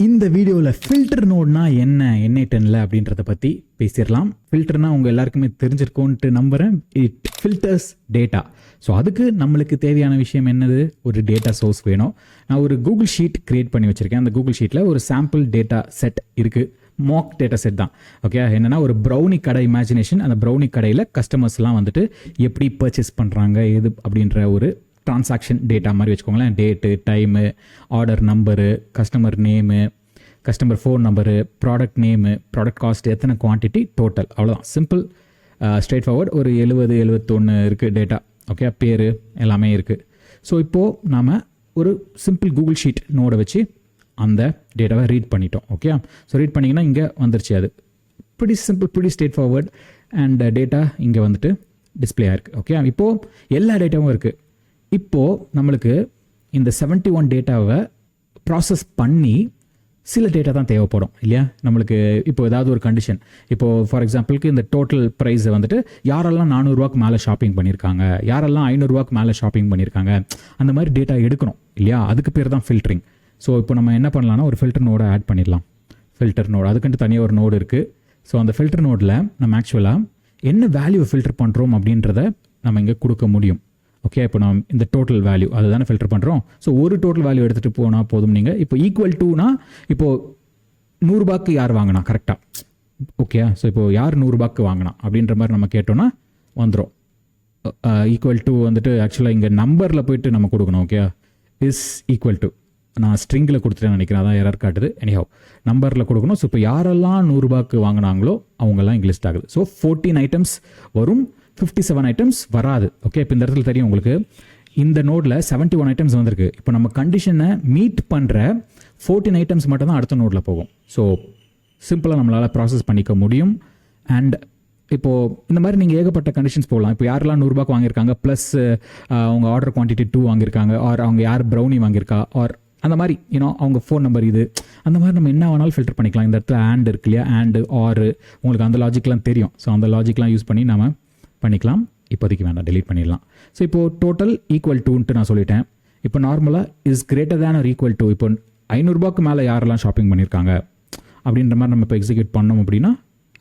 இந்த வீடியோவில் ஃபில்டர் நோட்னா என்ன N8Nல அப்படின்றத பற்றி பேசிடலாம். ஃபில்டர்னா உங்கள் எல்லாருக்குமே தெரிஞ்சிருக்கோன்ட்டு நம்புகிறேன். It filters data. ஸோ அதுக்கு நம்மளுக்கு தேவையான விஷயம் என்னது? ஒரு டேட்டா சோர்ஸ் வேணும். நான் ஒரு கூகுள் ஷீட் கிரியேட் பண்ணி வச்சுருக்கேன். அந்த கூகுள் ஷீட்டில் ஒரு சாம்பிள் டேட்டா செட் இருக்குது. மாக் டேட்டா செட் தான். ஓகே, என்னென்னா ஒரு ப்ரௌனி கடை இமேஜினேஷன். அந்த ப்ரௌனி கடையில் கஸ்டமர்ஸ்லாம் வந்துட்டு எப்படி பர்ச்சேஸ் பண்ணுறாங்க எது அப்படின்ற ஒரு ட்ரான்சாக்ஷன் டேட்டா மாதிரி வச்சுக்கோங்களேன். Date, time, order number, customer name, customer phone number, product name, product cost, எத்தனை குவான்டிட்டி, டோட்டல். அவ்வளோதான், சிம்பிள், ஸ்ட்ரெயிட் ஃபார்வர்ட். ஒரு 70-71 இருக்குது டேட்டா. ஓகே, பேர் எல்லாமே இருக்குது. ஸோ இப்போது நாம் ஒரு சிம்பிள் கூகுள் ஷீட் நோடை வச்சு அந்த டேட்டாவை ரீட் பண்ணிட்டோம். ஓகே, ஸோ ரீட் பண்ணிங்கன்னா இங்கே வந்துருச்சு. அது pretty simple, pretty straight forward. And data இங்கே வந்துட்டு டிஸ்பிளே ஆயிருக்கு. ஓகே, இப்போது எல்லா டேட்டாவும் இருக்குது. இப்போது நம்மளுக்கு இந்த 71 டேட்டாவை ப்ராசஸ் பண்ணி சில டேட்டா தான் தேவைப்படும் இல்லையா நம்மளுக்கு. இப்போ ஏதாவது ஒரு கண்டிஷன், இப்போது ஃபார் எக்ஸாம்பிளுக்கு இந்த டோட்டல் ப்ரைஸை வந்துட்டு யாரெல்லாம் 400 ரூபாய்க்கு மேலே ஷாப்பிங் பண்ணியிருக்காங்க, யாரெல்லாம் 500 ரூபாய்க்கு மேலே ஷாப்பிங் பண்ணியிருக்காங்க, அந்த மாதிரி டேட்டா எடுக்கணும் இல்லையா. அதுக்கு பேர் தான் ஃபில்டரிங். ஸோ இப்போ நம்ம என்ன பண்ணலாம்னா ஒரு ஃபில்டர் நோடை ஆட் பண்ணிடலாம். ஃபில்டர் நோடு அதுக்குன்ட்டு தனியாக ஒரு நோடு இருக்குது. ஸோ அந்த ஃபில்டர் நோடில் நம்ம ஆக்சுவலாக என்ன வேல்யூவை ஃபில்டர் பண்ணுறோம் அப்படின்றத நம்ம இங்கே கொடுக்க முடியும். ஓகே, இப்போ நம்ம இந்த டோட்டல் வேல்யூ அதை தானே ஃபில்டர் பண்ணுறோம். ஸோ ஒரு டோட்டல் வேல்யூ எடுத்துகிட்டு போனால் போதும். நீங்கள் இப்போ ஈக்குவல் டூனா இப்போது 100 ரூபாய்க்கு யார் வாங்கினா கரெக்டாக. ஓகே, ஸோ இப்போது யார் 100 ரூபாய்க்கு வாங்கினா அப்படின்ற மாதிரி நம்ம கேட்டோன்னா வந்துடும். ஈக்குவல் டு வந்துட்டு ஆக்சுவலாக இங்கே நம்பரில் போயிட்டு நம்ம கொடுக்கணும். ஓகே, இஸ் ஈக்குவல் டு, நான் ஸ்ட்ரிங்கில் கொடுத்துட்டேன்னு நினைக்கிறேன், அதான் எரர் காட்டுது. எனிஹவ் நம்பரில் கொடுக்கணும். ஸோ இப்போ யாரெல்லாம் 100 ரூபாய்க்கு வாங்கினாங்களோ அவங்கெல்லாம் இங்கே லிஸ்ட் ஆகுது. ஸோ 14 ஐட்டம்ஸ் வரும், 57 ஐட்டம்ஸ் வராது. ஓகே, இப்போ இந்த இடத்துல தெரியும் உங்களுக்கு இந்த நோடில் 71 ஐட்டம்ஸ் வந்திருக்கு. இப்போ நம்ம கண்டிஷனை மீட் பண்ணுற 14 ஐட்டம்ஸ் மட்டும் தான் அடுத்த நோடில் போகும். ஸோ சிம்பிளாக நம்மளால் ப்ராசஸ் பண்ணிக்க முடியும். அண்ட் இப்போது இந்த மாதிரி நீங்கள் ஏகப்பட்ட கண்டிஷன்ஸ் போகலாம். இப்போ யாரெல்லாம் 100 ரூபாய்க்கு வாங்கியிருக்காங்க, ப்ளஸ் அவங்க ஆர்டர் குவான்டிட்டி 2 வாங்கியிருக்காங்க, ஆர் அவங்க யார் ப்ரௌனி வாங்கியிருக்கா, ஆர் அந்த மாதிரி அவங்க ஃபோன் நம்பர் இது, அந்த மாதிரி நம்ம என்ன வேணாலும் ஃபில்டர் பண்ணிக்கலாம். இந்த இடத்துல ஆண்ட் இருக்கு இல்லையா, ஆண்டு ஆர் உங்களுக்கு அந்த லாஜிக்லாம் தெரியும். ஸோ அந்த லாஜிக்லாம் யூஸ் பண்ணி நம்ம பண்ணிக்கலாம். இப்போதைக்கு வேண்டாம், டெலீட் பண்ணிடலாம். ஸோ இப்போது டோட்டல் ஈக்குவல் டுன்ட்டு நான் சொல்லிட்டேன். இப்போ நார்மலாக is greater than or equal to, இப்போ 500 ரூபாய்க்கு மேலே யாரெல்லாம் ஷாப்பிங் பண்ணியிருக்காங்க அப்படின்ற மாதிரி நம்ம இப்போ எக்ஸிக்யூட் பண்ணோம் அப்படின்னா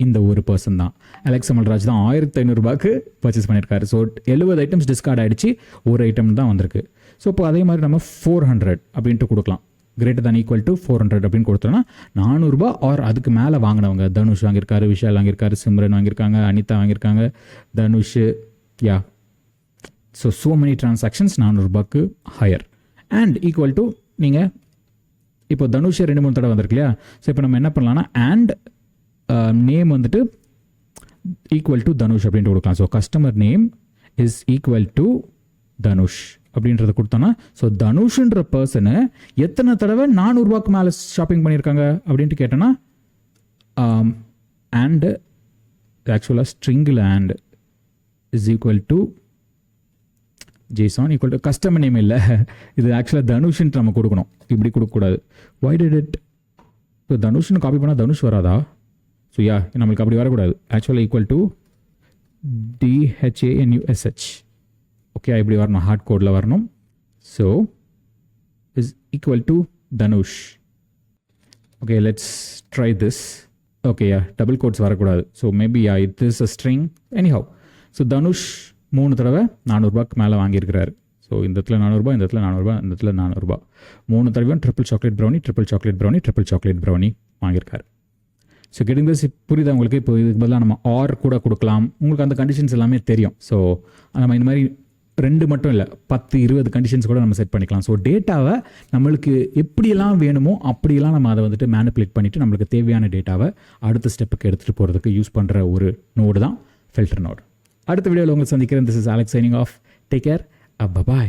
இந்த ஒரு பர்சன் தான், அலெக்ஸ் அமல்ராஜ் தான் 1500 ரூபாய்க்கு பர்ச்சேஸ் பண்ணியிருக்காரு. ஸோ 70 ஐட்டம்ஸ் டிஸ்கார்ட் ஆகிடுச்சு, ஒரு ஐட்டம் தான் வந்திருக்கு. ஸோ இப்போ அதே மாதிரி நம்ம 400 அப்படின்ட்டு கொடுக்கலாம். கிரேட்டர் தேன் ஈக்குவல் டு 400 அப்படின்னு கொடுத்தோன்னா 400 ரூபா ஆர் அதுக்கு மேலே வாங்கினவங்க, தனுஷ் வாங்கியிருக்காரு, விஷால் வாங்கியிருக்காரு, சிம்ரன் வாங்கியிருக்காங்க, அனிதா வாங்கியிருக்காங்க, தனுஷ், யா. ஸோ மெனி டிரான்சாக்ஷன்ஸ் 400 ரூபாய்க்கு ஹையர். அண்ட் ஈக்குவல் டு நீங்கள் இப்போ தனுஷ் 2-3 தடவை வந்திருக்கு இல்லையா. ஸோ இப்போ நம்ம என்ன பண்ணலாம்னா அண்ட் நேம் வந்துட்டு ஈக்குவல் டு தனுஷ் அப்படின்ட்டு கொடுக்கலாம். So customer name is equal to Dhanush அப்படின்றத கொடுத்தோன்னா, ஸோ தனுஷ்ன்ற பர்சனு எத்தனை தடவை 400 ரூபாய்க்கு மேலே ஷாப்பிங் பண்ணியிருக்காங்க அப்படின்ட்டு கேட்டோன்னா அண்டு ஆக்சுவலாக ஸ்ட்ரிங்கில் and is equal to Jason equal to customer name இல்லை, இது ஆக்சுவலாக தனுஷ்ன்ட்டு நம்ம கொடுக்கணும். இப்படி கொடுக்கக்கூடாது. Why did it? இப்போ தனுஷ்னு காப்பி பண்ணால் தனுஷ் வராதா? ஸோ யா, நம்மளுக்கு அப்படி வரக்கூடாது. ஆக்சுவலாக ஈக்குவல் டு DHANUSH. ஓகே, இப்படி வரணும், ஹார்ட் கோடில் வரணும். So is equal to Dhanush. Okay, let's try this. Okay, yeah, double quotes வரக்கூடாது. So maybe yeah it is a string. Anyhow, so Dhanush 3 தடவை 400 ரூபாய்க்கு மேலே வாங்கியிருக்கிறாரு. ஸோ இந்த இடத்துல 400 ரூபாய், இந்த இடத்துல 400 ரூபாய், இந்த இடத்துல 400 ரூபாய், 3 தடவையும் triple chocolate brownie, triple chocolate brownie, triple chocolate brownie வாங்கியிருக்காரு. ஸோ கெட்டிங் திஸ் புரியுதா உங்களுக்கு? இப்போ இதுக்கு பதிலாக நம்ம ஆர் கூட கொடுக்கலாம். உங்களுக்கு அந்த கண்டிஷன்ஸ் எல்லாமே தெரியும். ஸோ நம்ம இந்த மாதிரி 2 மட்டும் இல்லை, 10-20 கண்டிஷன்ஸ் கூட நம்ம செட் பண்ணிக்கலாம். ஸோ டேட்டாவை நம்மளுக்கு எப்படியெல்லாம் வேணுமோ அப்படியெல்லாம் நம்ம அதை வந்துட்டு மேனிப்புலேட் பண்ணிவிட்டு நம்மளுக்கு தேவையான டேட்டாவை அடுத்த ஸ்டெப்புக்கு எடுத்துகிட்டு போகிறதுக்கு யூஸ் பண்ணுற ஒரு நோடு தான் ஃபில்டர் நோடு. அடுத்த வீடியோவில் உங்களுக்கு சந்திக்கிறேன். This is Alex signing off. Take care. Bye.